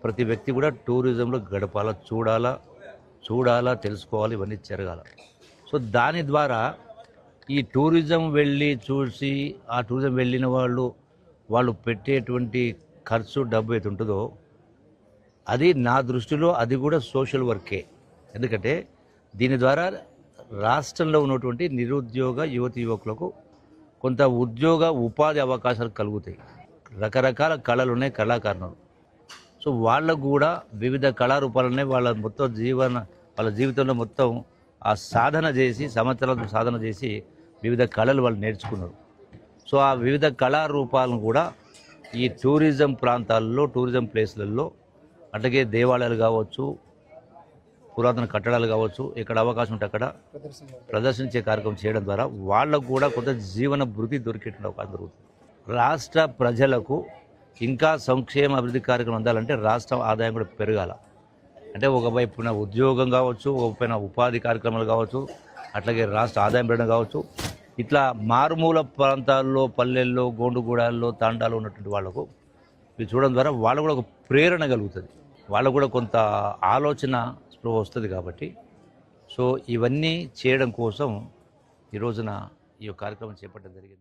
ప్రతి వ్యక్తి కూడా టూరిజంలో గడపాలా, చూడాలా, తెలుసుకోవాలి, ఇవన్నీ జరగాల. సో దాని ద్వారా ఈ టూరిజం వెళ్ళి చూసి, ఆ టూరిజం వెళ్ళిన వాళ్ళు పెట్టేటువంటి ఖర్చు, డబ్బు ఏది ఉంటుందో అది నా దృష్టిలో అది కూడా సోషల్ వర్కే. ఎందుకంటే దీని ద్వారా రాష్ట్రంలో ఉన్నటువంటి నిరుద్యోగ యువతి యువకులకు కొంత ఉద్యోగ ఉపాధి అవకాశాలు కలుగుతాయి. రకరకాల కళలు ఉన్నాయి, కళాకారులు. సో వాళ్ళకు కూడా వివిధ కళారూపాలనే వాళ్ళ జీవితంలో మొత్తం ఆ సాధన చేసి, సంవత్సరాలు సాధన చేసి వివిధ కళలు వాళ్ళు నేర్చుకున్నారు. సో ఆ వివిధ కళారూపాలను కూడా ఈ టూరిజం ప్రాంతాల్లో, టూరిజం ప్లేస్లలో, అట్లాగే దేవాలయాలు కావచ్చు, పురాతన కట్టడాలు కావచ్చు, ఎక్కడ అవకాశం ఉంటే అక్కడ ప్రదర్శించే కార్యక్రమం చేయడం ద్వారా వాళ్ళకు కూడా కొంత జీవన భృతి దొరికేటువంటి అవకాశం దొరుకుతుంది. రాష్ట్ర ప్రజలకు ఇంకా సంక్షేమ అభివృద్ధి కార్యక్రమం అందాలంటే రాష్ట్ర ఆదాయం కూడా పెరగాల. అంటే ఒకవైపున ఉద్యోగం కావచ్చు, ఒకవైపున ఉపాధి కార్యక్రమాలు కావచ్చు, అట్లాగే రాష్ట్ర ఆదాయం పెరగడం కావచ్చు. ఇట్లా మారుమూల ప్రాంతాల్లో, పల్లెల్లో, గోండుగూడాల్లో, తాండాలో ఉన్నటువంటి వాళ్ళకు ఇవి చూడడం ద్వారా వాళ్ళకు కూడా ఒక ప్రేరణ కలుగుతుంది. వాళ్ళకు కూడా కొంత ఆలోచన స్పృహ వస్తుంది. కాబట్టి సో ఇవన్నీ చేయడం కోసం ఈ రోజున ఈ కార్యక్రమం చేపట్టడం జరిగింది.